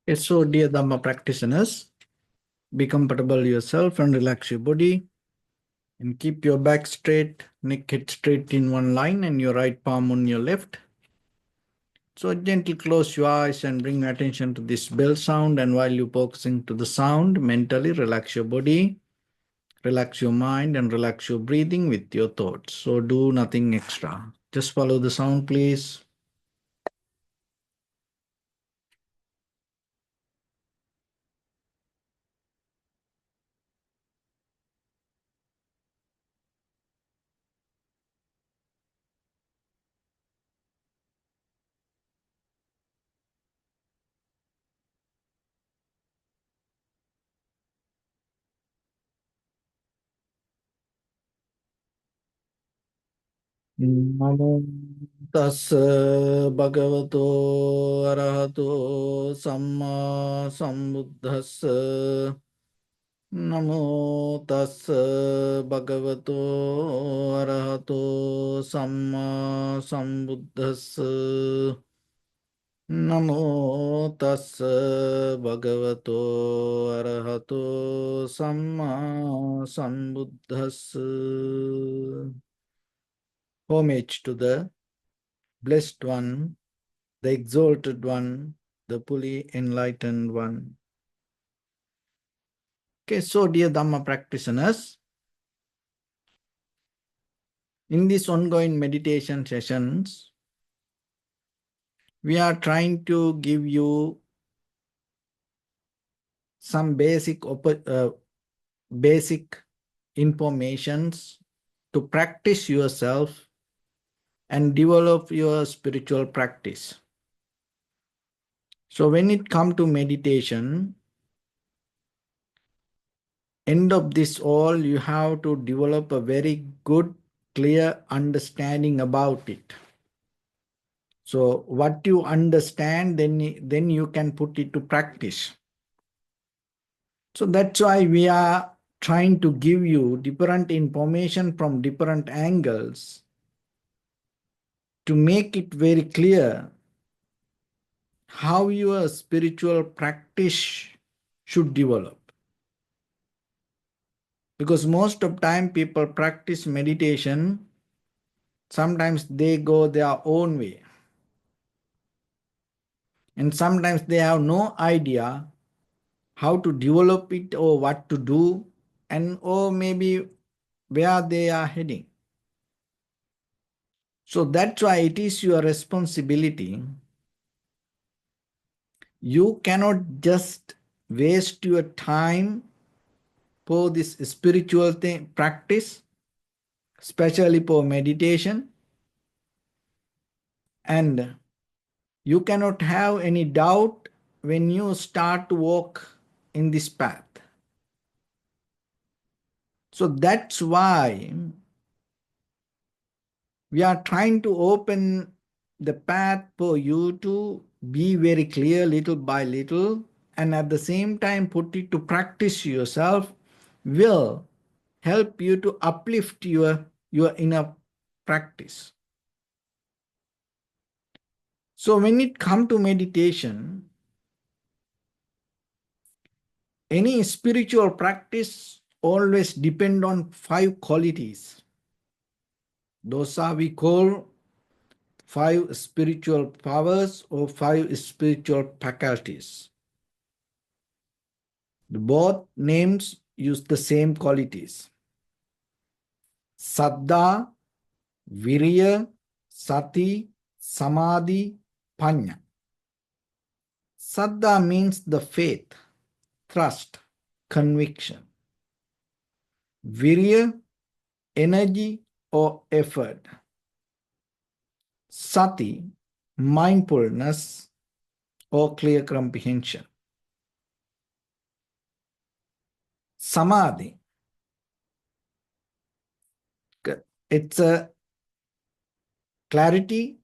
Yes, so dear Dharma practitioners, be comfortable yourself and relax your body and keep your back straight, neck head straight in one line and your right palm on your left. So gently close your eyes and bring attention to this bell sound, and while you're focusing to the sound, mentally relax your body, relax your mind and relax your breathing with your thoughts. So do nothing extra. Just follow the sound, please. Namo tassa bhagavato arahato samma sambuddhassa. Namo tassa bhagavato arahato samma sambuddhassa. Namo tassa bhagavato arahato samma sambuddhassa. Homage to the Blessed One, the Exalted One, the fully enlightened One. Okay, so dear Dhamma practitioners, in these ongoing meditation sessions, we are trying to give you some basic informations to practice yourself and develop your spiritual practice. So when it comes to meditation, end of this all, you have to develop a very good, clear understanding about it. So what you understand, then you can put it to practice. So that's why we are trying to give you different information from different angles to make it very clear how your spiritual practice should develop. Because most of time people practice meditation, sometimes they go their own way. And sometimes they have no idea how to develop it or what to do, and or maybe where they are heading. So that's why it is your responsibility. You cannot just waste your time for this spiritual practice, especially for meditation, and you cannot have any doubt when you start to walk in this path. So that's why we are trying to open the path for you to be very clear little by little, and at the same time put it to practice yourself will help you to uplift your inner practice. So when it comes to meditation, any spiritual practice always depend on 5 qualities. Those are we call 5 spiritual powers or 5 spiritual faculties. Both names use the same qualities. Saddha, Virya, Sati, Samadhi, Panya. Saddha means the faith, trust, conviction. Virya, energy or effort. Sati, mindfulness or clear comprehension. Samadhi, it's a clarity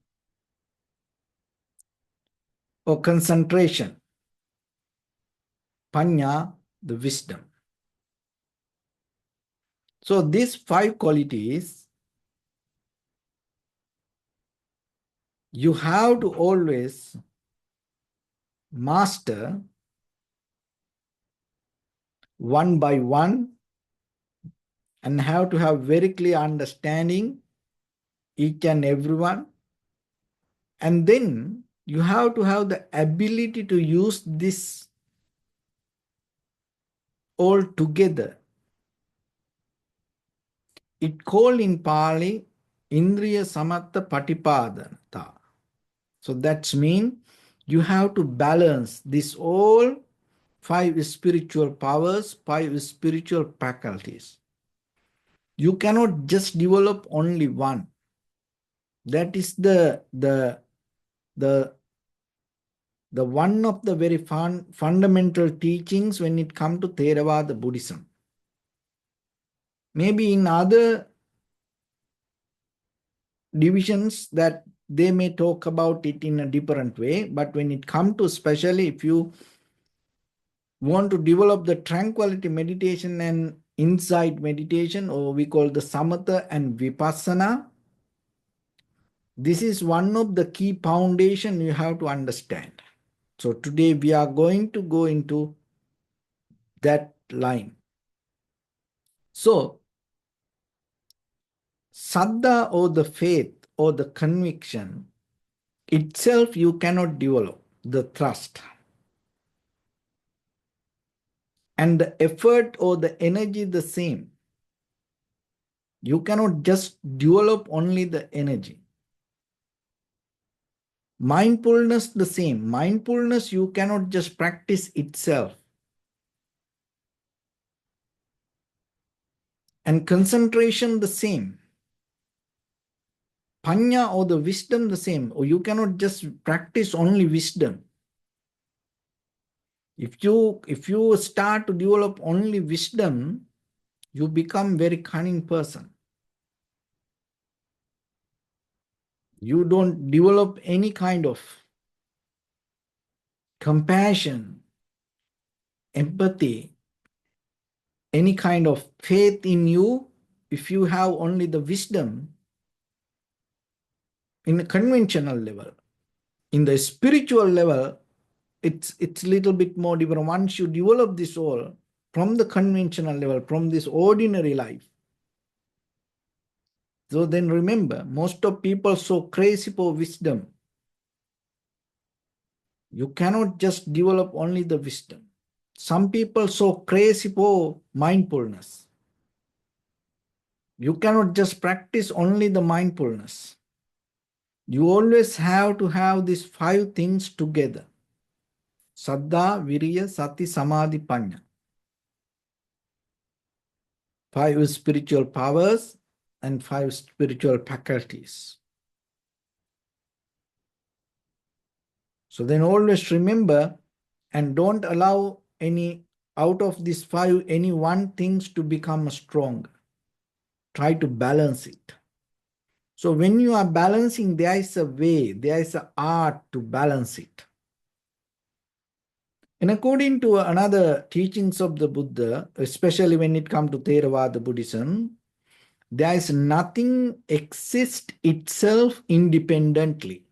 or concentration. Panya, the wisdom. So these 5 qualities you have to always master one by one, and have to have very clear understanding each and everyone. And then you have to have the ability to use this all together. It called in Pali Indriya Samatha Patipadanata. So that's mean you have to balance this all five spiritual powers, five spiritual faculties. You cannot just develop only one. That is the one of the very fundamental teachings when it comes to Theravada Buddhism. Maybe in other divisions that they may talk about it in a different way, but when it comes to, especially if you want to develop the tranquility meditation and insight meditation, or we call the samatha and vipassana, this is one of the key foundation you have to understand. So today we are going to go into that line. So saddha, or the faith or the conviction itself, you cannot develop the trust. And the effort or the energy the same. You cannot just develop only the energy. Mindfulness the same. Mindfulness you cannot just practice itself. And concentration the same. Panya, or the wisdom the same. Or you cannot just practice only wisdom. If you start to develop only wisdom, you become very cunning person. You don't develop any kind of compassion, empathy, any kind of faith in you. If you have only the wisdom in a conventional level. In the spiritual level, it's a little bit more different. Once you develop this all from the conventional level, from this ordinary life. So then remember, most of people so crazy for wisdom. You cannot just develop only the wisdom. Some people so crazy for mindfulness. You cannot just practice only the mindfulness. You always have to have these five things together. Saddha, Viriya, Sati, Samadhi, Panya. Five spiritual powers and five spiritual faculties. So then always remember, and don't allow any out of these five, any one things to become strong. Try to balance it. So when you are balancing, there is a way, there is an art to balance it. And according to another teachings of the Buddha, especially when it comes to Theravada Buddhism, there is nothing exists itself independently.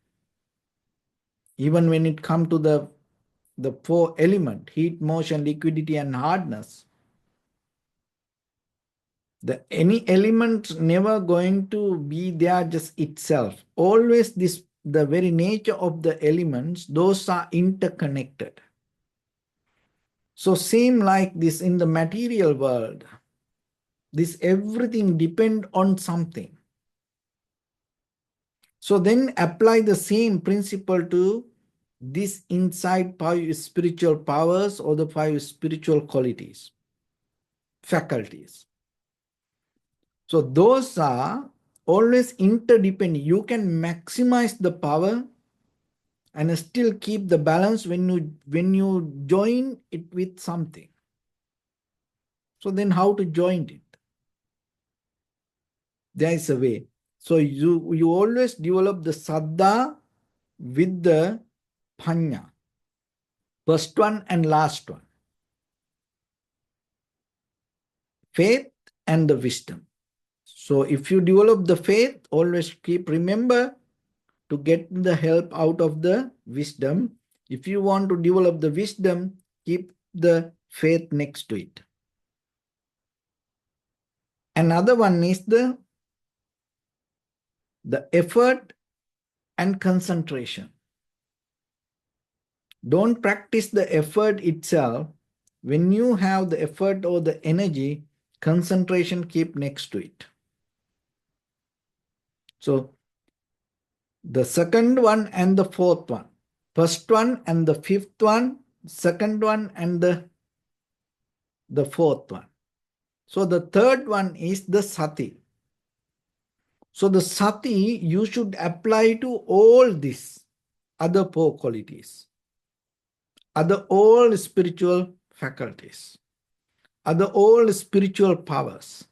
Even when it comes to the four elements, heat, motion, liquidity, and hardness, any element never going to be there just itself. Always the very nature of the elements, those are interconnected. So same like this in the material world, this everything depend on something. So then apply the same principle to this inside five spiritual powers or the five spiritual qualities, faculties. So those are always interdependent. You can maximize the power and still keep the balance when you join it with something. So then how to join it? There is a way. So you always develop the saddha with the panya. First one and last one. Faith and the wisdom. So if you develop the faith, always remember to get the help out of the wisdom. If you want to develop the wisdom, keep the faith next to it. Another one is the effort and concentration. Don't practice the effort itself. When you have the effort or the energy, concentration keep next to it. So the second one and the fourth one, first one and the fifth one, second one and the fourth one. So the third one is the sati. So the sati you should apply to all these other four qualities, other all spiritual faculties, other all spiritual powers.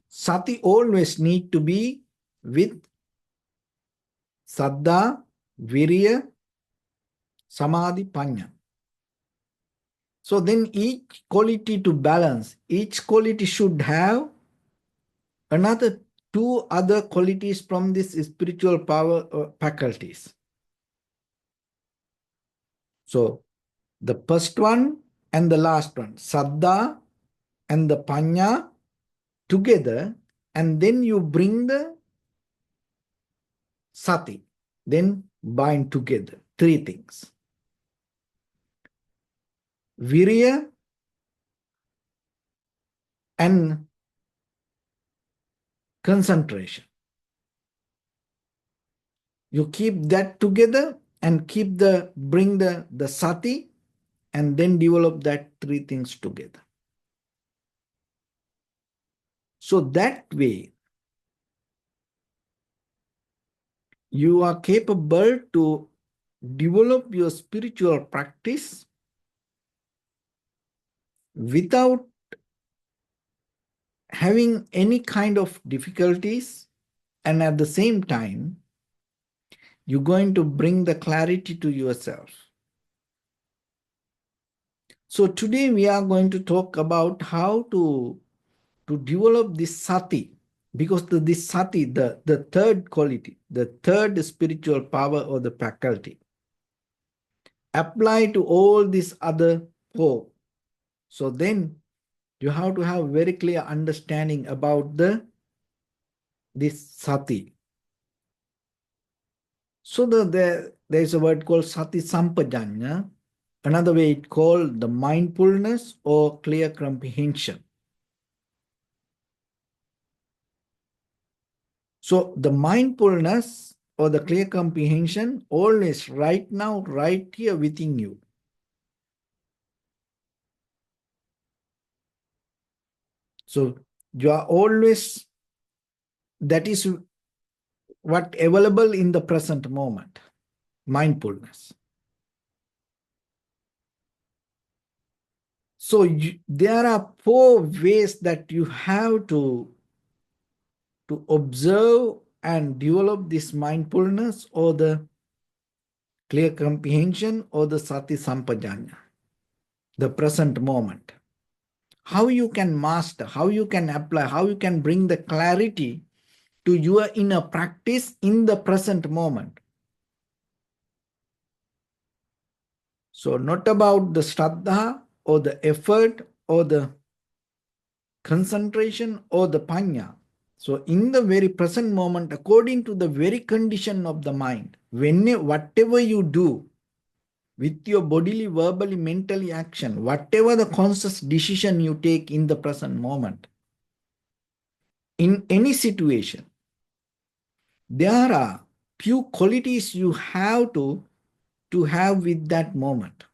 Sati always need to be with saddha, virya, samadhi, panya. So then each quality to balance, each quality should have another two other qualities from this spiritual power faculties. So the first one and the last one, saddha and the panya together, and then you bring the sati, then bind together. Three things. Virya and concentration. You keep that together and bring the sati and then develop that three things together. So that way, you are capable to develop your spiritual practice without having any kind of difficulties, and at the same time, you're going to bring the clarity to yourself. So today we are going to talk about how to develop this sati, because this sati, the third quality, the third spiritual power or the faculty, apply to all these other four. So then you have to have very clear understanding about this sati. So there is a word called sati sampajanya. Another way it's called the mindfulness or clear comprehension. So the mindfulness or the clear comprehension always right now, right here within you. So you are always, that is what available in the present moment, mindfulness. So there are four ways that you have to observe and develop this mindfulness or the clear comprehension or the sati sampajanya, the present moment. How you can master, how you can apply, how you can bring the clarity to your inner practice in the present moment. So not about the shraddha or the effort or the concentration or the panya. So in the very present moment, according to the very condition of the mind, whatever you do with your bodily, verbally, mentally action, whatever the conscious decision you take in the present moment, in any situation, there are few qualities you have to have with that moment.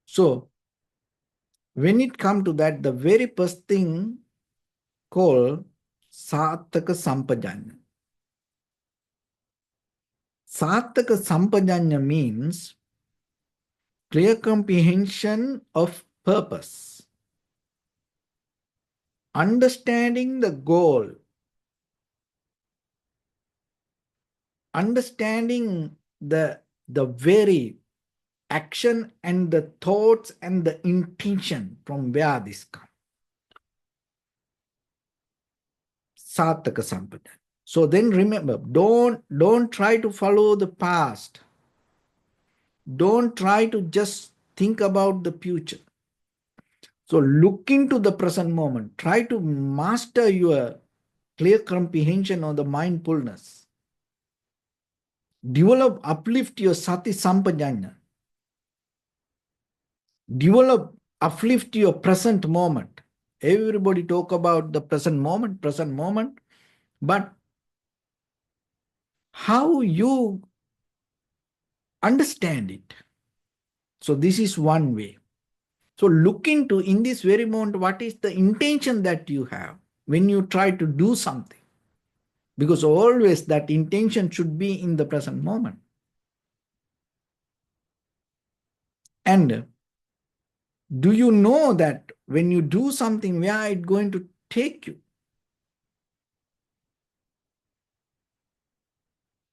So when it comes to that, the very first thing called Sataka Sampajanya. Sataka Sampajanya means clear comprehension of purpose, understanding the goal, understanding the very action and the thoughts and the intention from where this comes. Sataka Sampajanya. So then remember, don't try to follow the past. Don't try to just think about the future. So look into the present moment. Try to master your clear comprehension of the mindfulness. Develop, uplift your sati sampajanya. Develop, uplift your present moment. Everybody talk about the present moment, but how you understand it. So this is one way. So look into in this very moment, what is the intention that you have when you try to do something? Because always that intention should be in the present moment. And do you know that when you do something, where it's going to take you?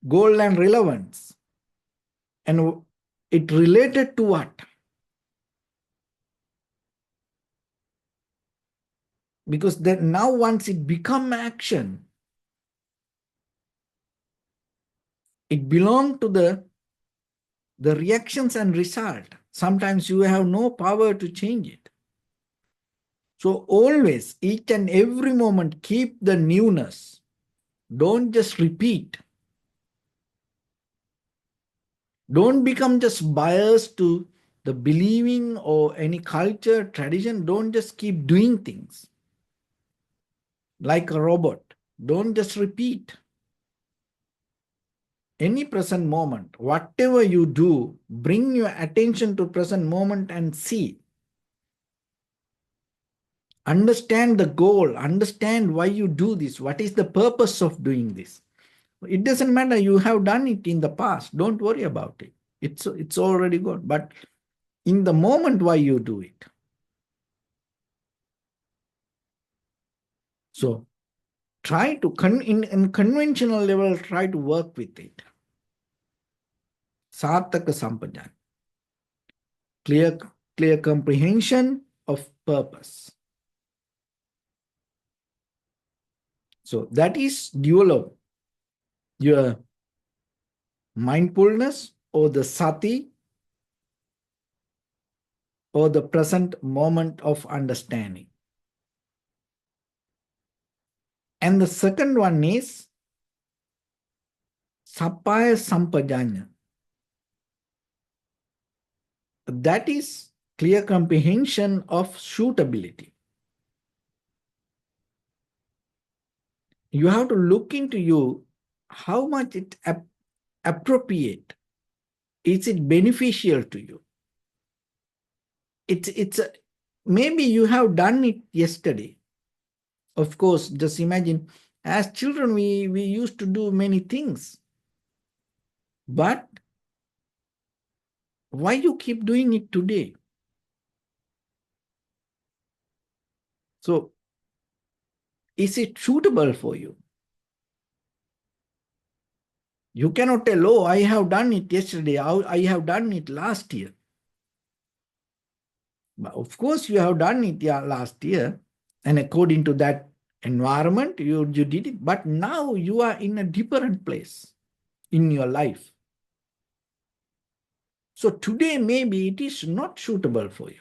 Goal and relevance. And it related to what? Because then now once it become action, it belongs to the reactions and result. Sometimes you have no power to change it. So always, each and every moment, keep the newness. Don't just repeat. Don't become just biased to the believing or any culture, tradition. Don't just keep doing things like a robot. Don't just repeat. Any present moment, whatever you do, bring your attention to present moment and see. Understand the goal. Understand why you do this. What is the purpose of doing this? It doesn't matter. You have done it in the past. Don't worry about it. It's already good. But in the moment, why you do it? So try to, in conventional level, try to work with it. Sarthaka sampajan. Clear comprehension of purpose. So that is develop your mindfulness or the sati or the present moment of understanding. And the second one is sapaya sampajanya. That is clear comprehension of suitability. You have to look into you how much it appropriate. Is it beneficial to you? It's maybe you have done it yesterday. Of course, just imagine as children we used to do many things. But why you keep doing it today? So is it suitable for you? You cannot tell, oh, I have done it yesterday, I have done it last year. But of course, you have done it last year, and according to that environment, you did it. But now you are in a different place in your life. So today, maybe it is not suitable for you.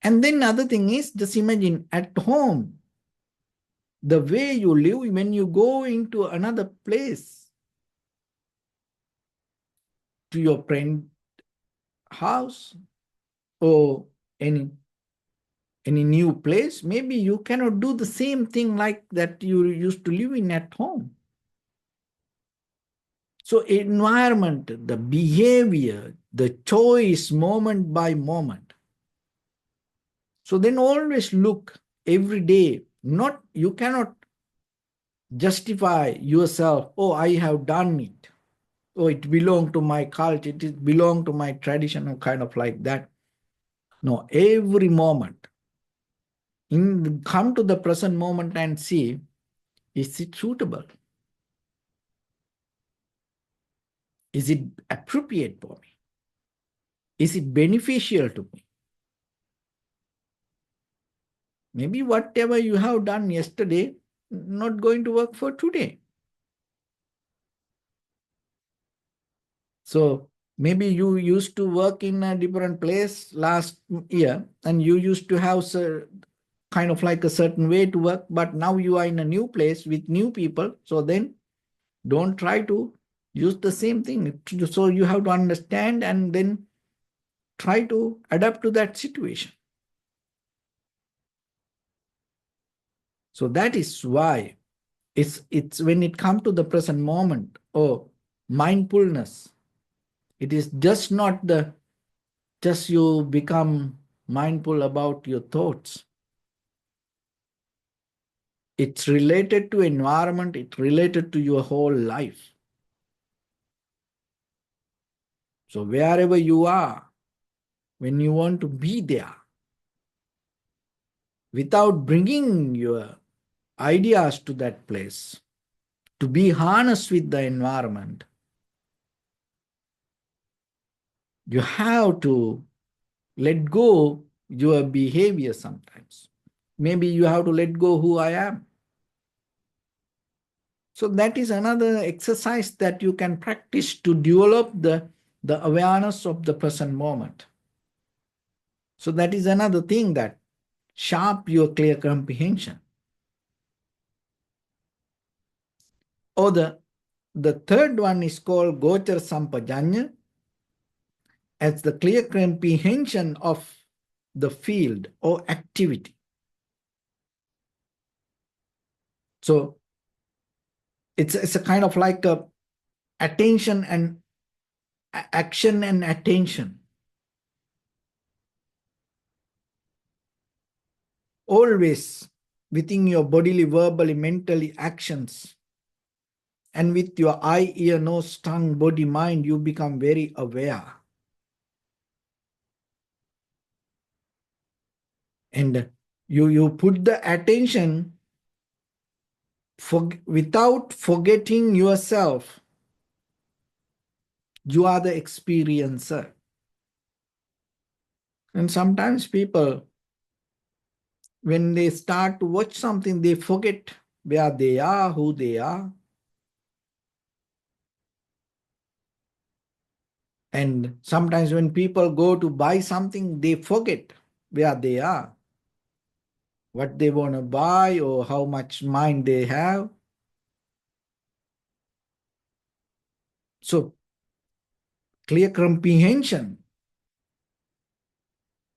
And then another thing is, just imagine at home, the way you live when you go into another place, to your friend house or any new place, maybe you cannot do the same thing like that you used to live in at home. So environment, the behavior, the choice moment by moment. So then always look every day, not, you cannot justify yourself, oh, I have done it. Oh, it belongs to my culture, it belongs to my tradition, or kind of like that. No, every moment. Come to the present moment and see, is it suitable? Is it appropriate for me? Is it beneficial to me? Maybe whatever you have done yesterday, not going to work for today. So Maybe you used to work in a different place last year and you used to have kind of like a certain way to work, but now you are in a new place with new people. So then don't try to use the same thing. So you have to understand and then try to adapt to that situation. So that is why it's when it comes to the present moment or mindfulness, it is just not the just you become mindful about your thoughts. It's related to environment, it's related to your whole life. So wherever you are, when you want to be there, without bringing your ideas to that place, to be harnessed with the environment, you have to let go your behavior sometimes. Maybe you have to let go who I am. So that is another exercise that you can practice to develop the awareness of the present moment. So that is another thing that sharp your clear comprehension. Or the third one is called Gochar Sampajanya, as the clear comprehension of the field or activity. So it's a kind of like a attention and action and attention. Always within your bodily, verbally, mentally actions. And with your eye, ear, nose, tongue, body, mind, you become very aware. And you put the attention without forgetting yourself. You are the experiencer. And sometimes people, when they start to watch something, they forget where they are, who they are. And sometimes when people go to buy something, they forget where they are, what they want to buy or how much mind they have. So clear comprehension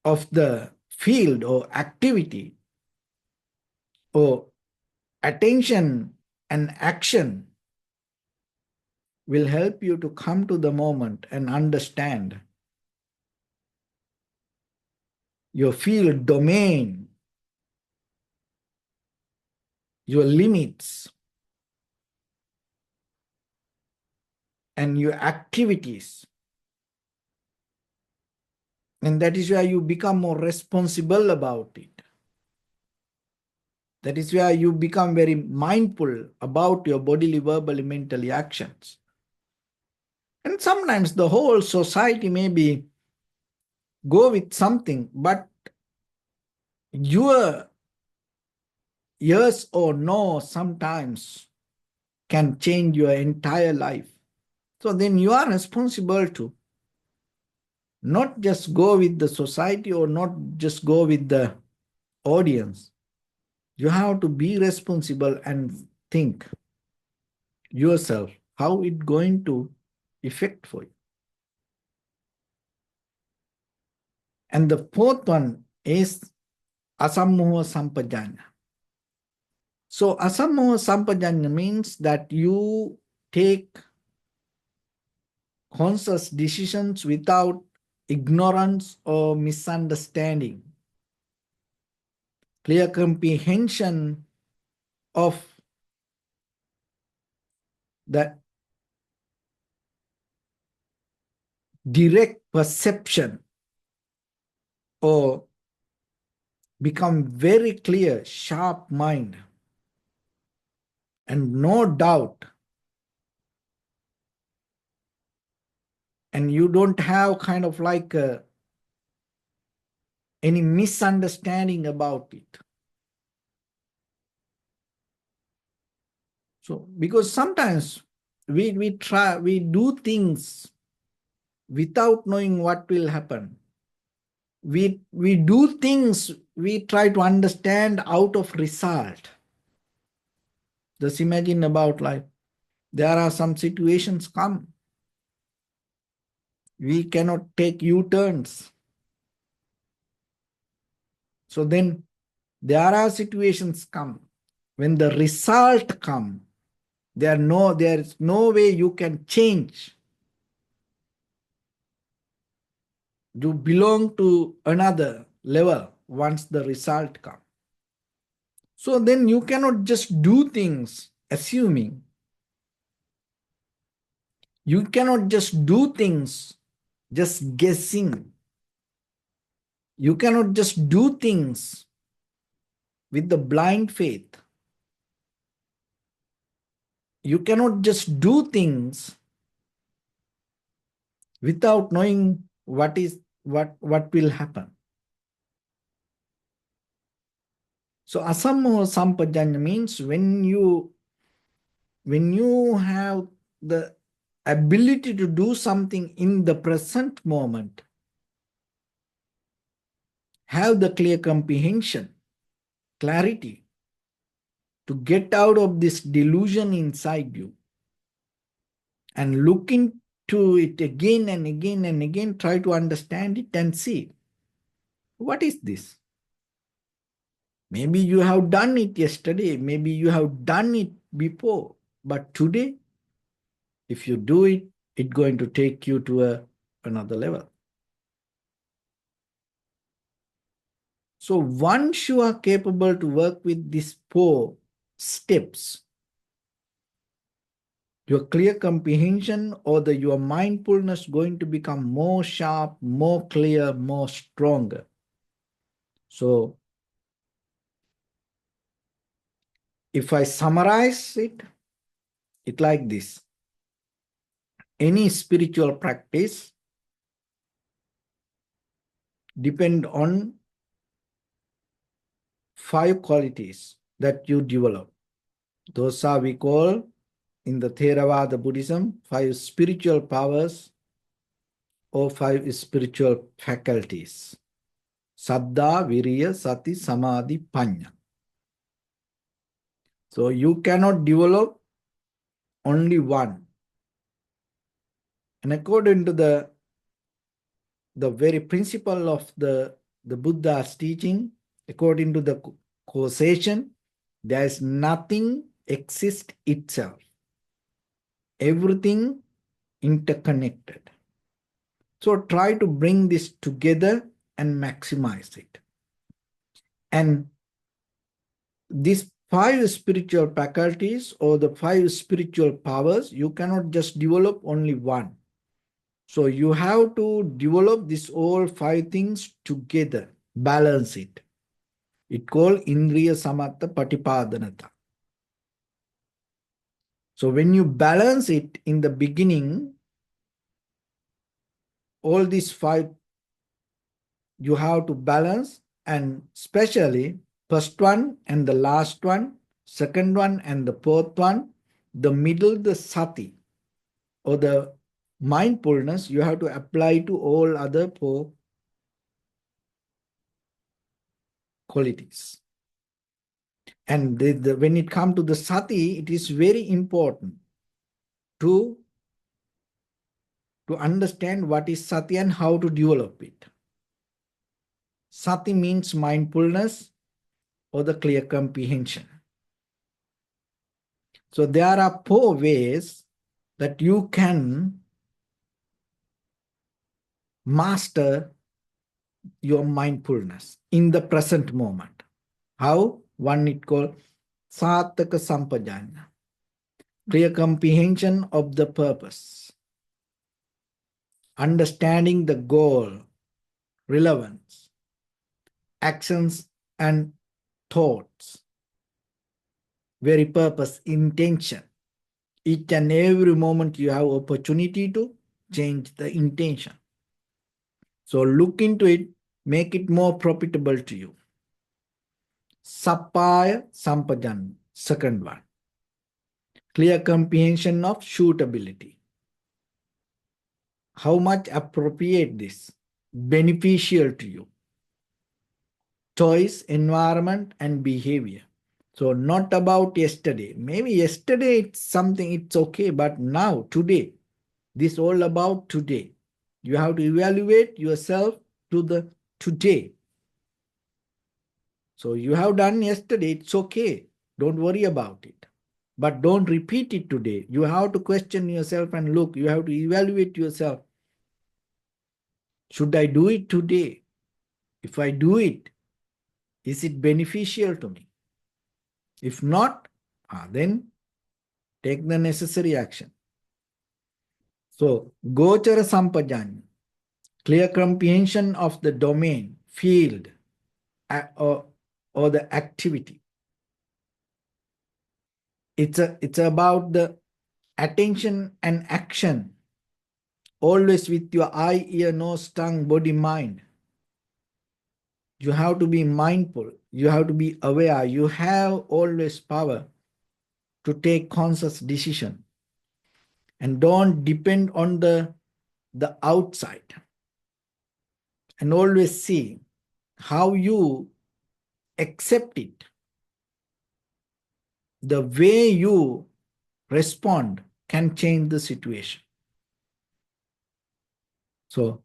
of the field or activity or attention and action will help you to come to the moment and understand your field domain, your limits, and your activities. And that is where you become more responsible about it. That is where you become very mindful about your bodily, verbally, mentally actions. And sometimes the whole society maybe go with something, but your yes or no sometimes can change your entire life. So then you are responsible to not just go with the society or not just go with the audience. You have to be responsible and think yourself how it's going to affect for you. And the fourth one is asammoha sampajanya. So asammoha sampajanya means that you take conscious decisions without ignorance or misunderstanding. Clear comprehension of the direct perception or become very clear, sharp mind and no doubt. And you don't have kind of like any misunderstanding about it. So because sometimes we do things without knowing what will happen. We do things, we try to understand out of result. Just imagine about life. There are some situations come. We cannot take U-turns. So then there are situations come. When the result come, there is no way you can change. You belong to another level once the result come. So then you cannot just do things assuming. You cannot just do things just guessing. You cannot just do things with the blind faith. You cannot just do things without knowing what will happen. So asammo sampajanya means when you have the ability to do something in the present moment, have the clear comprehension, clarity to get out of this delusion inside you and look into it again and again and again, try to understand it and see, what is this? Maybe you have done it yesterday, maybe you have done it before, but today, if you do it, it's going to take you to another level. So once you are capable to work with these 4 steps, your clear comprehension or your mindfulness going to become more sharp, more clear, more stronger. So if I summarize it like this. Any spiritual practice depend on 5 qualities that you develop. Those are we call in the Theravada Buddhism 5 spiritual powers or 5 spiritual faculties. Saddha, Viriya, Sati, Samadhi, Panya. So you cannot develop only one. And according to the very principle of the Buddha's teaching, according to the causation, there is nothing exists itself. Everything interconnected. So try to bring this together and maximize it. And these 5 spiritual faculties or the 5 spiritual powers, you cannot just develop only one. So you have to develop these all 5 things together, balance it. It called Indriya Samatha Patipadanata. So when you balance it in the beginning, all these 5 you have to balance, and especially first one and the last one, second one and the fourth one, the middle, the sati or the mindfulness, you have to apply to all other 4 qualities. And when it comes to the sati, it is very important to understand what is sati and how to develop it. Sati means mindfulness or the clear comprehension. So there are 4 ways that you can master your mindfulness in the present moment. How? One is called Sataka Sampajanya, clear comprehension of the purpose, understanding the goal, relevance, actions and thoughts, very purpose, intention. Each and every moment you have opportunity to change the intention. So look into it, make it more profitable to you. Sappaya Sampajan, second one. Clear comprehension of suitability. how much appropriate this, beneficial to you. Choice, environment, and behavior. So not about yesterday. Maybe yesterday it's something, it's okay, but now, today, this all about today. You have to evaluate yourself to the today. So you have done yesterday, it's okay. Don't worry about it. But don't repeat it today. You have to question yourself and look, you have to evaluate yourself. Should I do it today? If I do it, is it beneficial to me? If not, then take the necessary action. So, gochara sampajanya, clear comprehension of the domain, field, or the activity. It's about the attention and action, always with your eye, ear, nose, tongue, body, mind. You have to be mindful. You have to be aware. You have always power to take conscious decision. And don't depend on the outside. And always see how you accept it. The way you respond can change the situation. So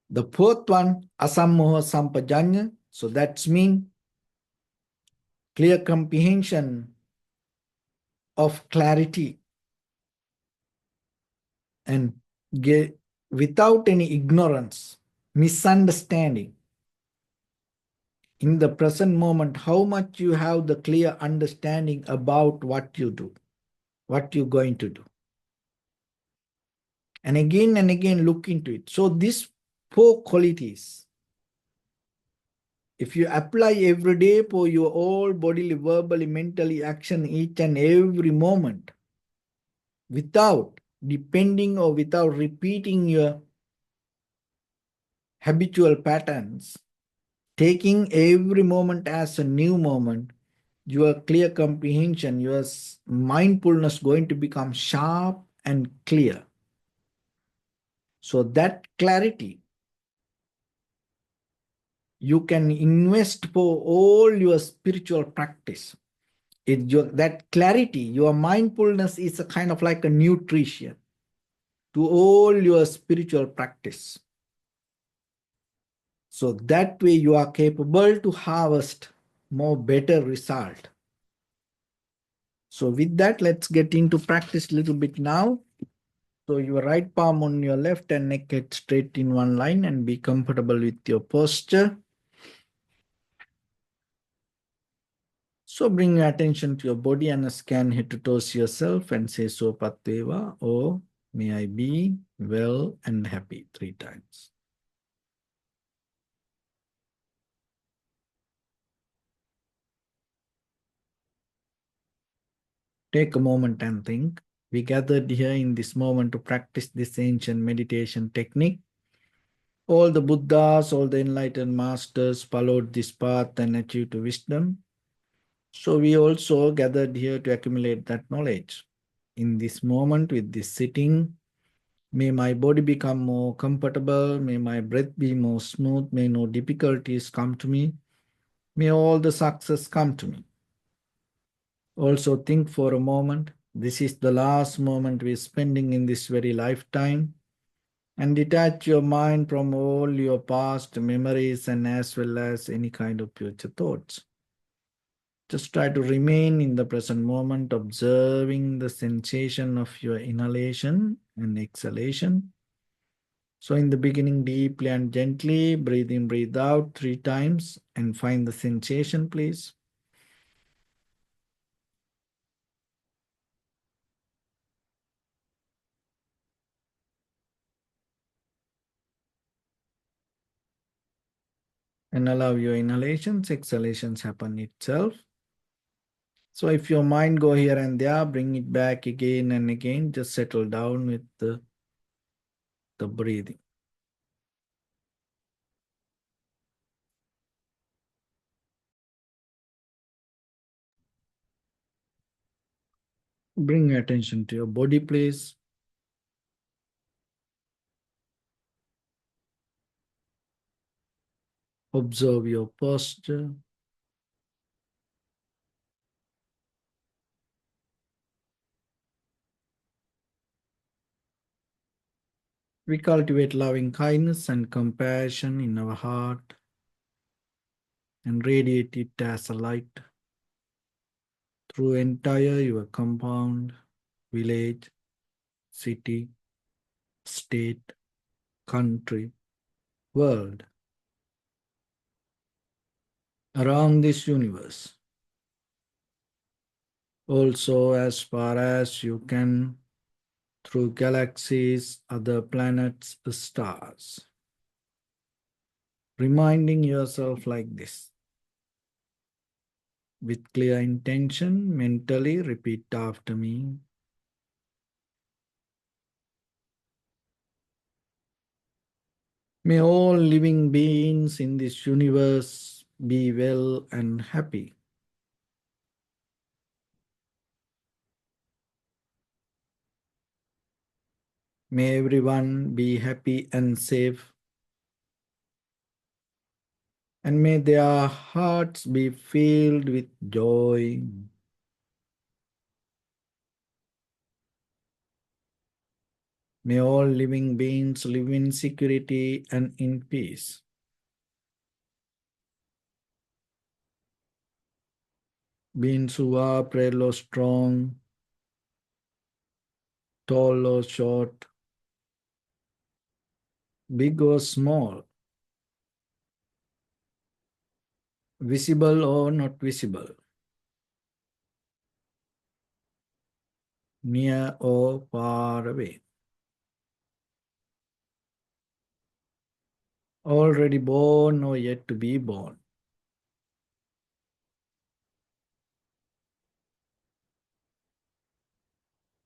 the fourth one, asammoha sampajanya. So that's mean clear comprehension of clarity and without any ignorance, misunderstanding. In the present moment, how much you have the clear understanding about what you do, what you're going to do. And again look into it. So these four qualities, if you apply every day for your all bodily, verbally, mentally action each and every moment, without depending or without repeating your habitual patterns, taking every moment as a new moment, your clear comprehension, your mindfulness going to become sharp and clear. So that clarity, you can invest for all your spiritual practice. That clarity, your mindfulness is a kind of like a nutrition to all your spiritual practice. So that way you are capable to harvest more better result. So with that, let's get into practice a little bit now. So your right palm on your left and neck head straight in one line and be comfortable with your posture. So bring your attention to your body and scan head to toes yourself and say so patveva, or may I be well and happy 3 times. Take a moment and think. We gathered here in this moment to practice this ancient meditation technique. All the Buddhas, all the enlightened masters followed this path and achieved wisdom. So we also gathered here to accumulate that knowledge. In this moment, with this sitting, may my body become more comfortable, may my breath be more smooth, may no difficulties come to me, may all the success come to me. Also think for a moment, this is the last moment we're spending in this very lifetime, and detach your mind from all your past memories and as well as any kind of future thoughts. Just try to remain in the present moment, observing the sensation of your inhalation and exhalation. So in the beginning, deeply and gently, breathe in, breathe out 3 times and find the sensation, please. And allow your inhalations, exhalations happen itself. So if your mind go here and there, bring it back again and again, just settle down with the breathing. Bring your attention to your body, please. Observe your posture. We cultivate loving kindness and compassion in our heart and radiate it as a light through entire your compound, village, city, state, country, world, around this universe. Also, as far as you can, through galaxies, other planets, stars. Reminding yourself like this. With clear intention, mentally repeat after me. May all living beings in this universe be well and happy. May everyone be happy and safe. And may their hearts be filled with joy. May all living beings live in security and in peace. Beings who are frail or strong, tall or short, big or small, visible or not visible, near or far away, already born or yet to be born.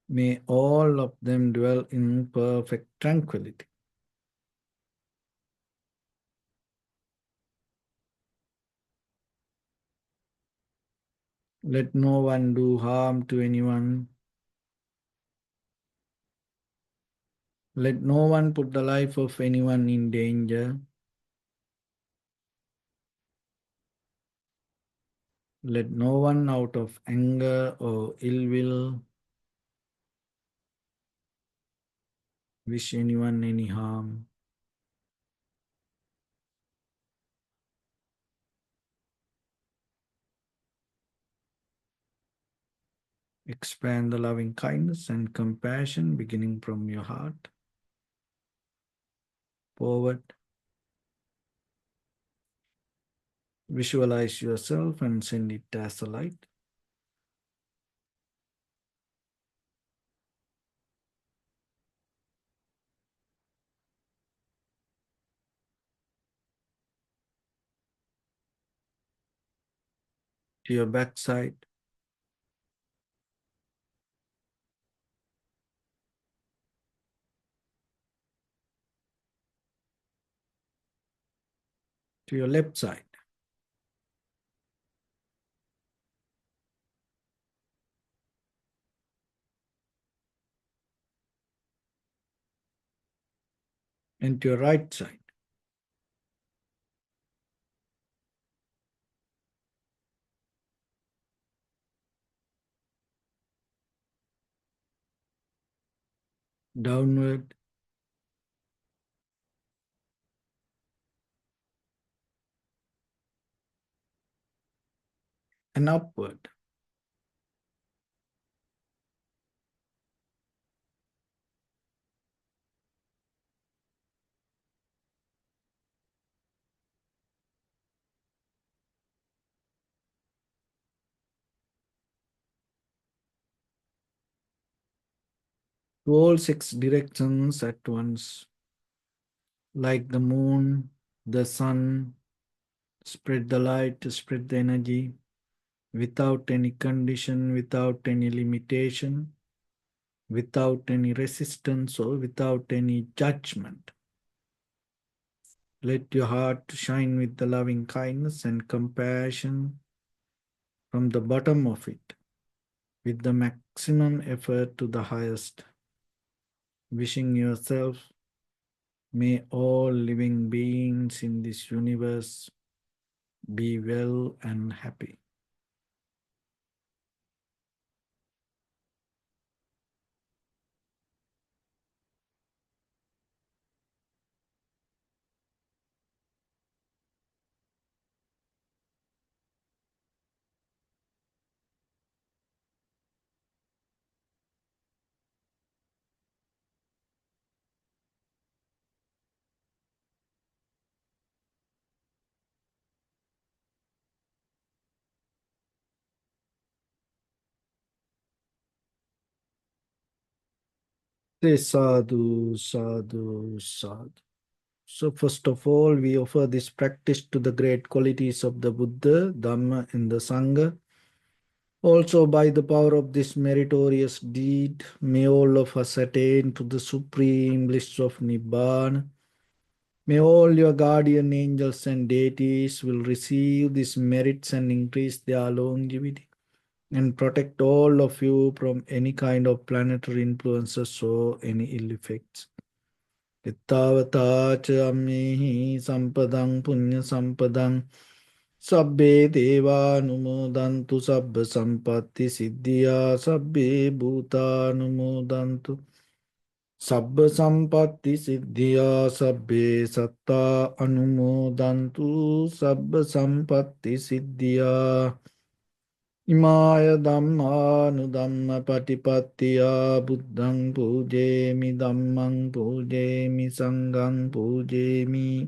May all of them dwell in perfect tranquility. Let no one do harm to anyone. Let no one put the life of anyone in danger. Let no one out of anger or ill will wish anyone any harm. Expand the loving kindness and compassion beginning from your heart forward. Visualize yourself and send it as a light. To your backside, to your left side, and to your right side. Downward and upward. To all six directions at once, like the moon, the sun, spread the light, spread the energy without any condition, without any limitation, without any resistance, or without any judgment. Let your heart shine with the loving kindness and compassion from the bottom of it, with the maximum effort to the highest. Wishing yourself, may all living beings in this universe Be well and happy. Say sadhu, sadhu, sadhu. So, first of all, we offer this practice to the great qualities of the Buddha, Dharma, and the Sangha. Also, by the power of this meritorious deed, may all of us attain to the supreme bliss of Nibbana. May all your guardian angels and deities will receive these merits and increase their longevity and protect all of you from any kind of planetary influences or any ill effects. Ittavata cha ammehi sampadang punya sampadang sabbe deva numodantu sabba sampatti siddhya sabbe bhuta numodantu sabba sampatti siddhya sabbe satta anumodantu sabba sampatti siddhya Imaya Dhamma Dhamma Patipattiya Buddhang Pujemi Dhammang Pujemi Sanghang Pujemi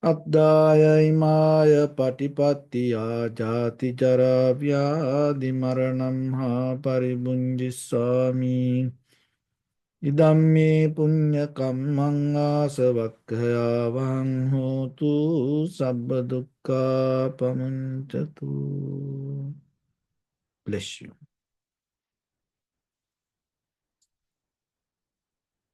Addaya Imaya Patipattiya Jati Jara Vyadi Maranam Ha Paribunjisami Idammi Punya Kammang Asavakkaya Vang Hotu Sabba Dukkha Pamunchatu. Bless you.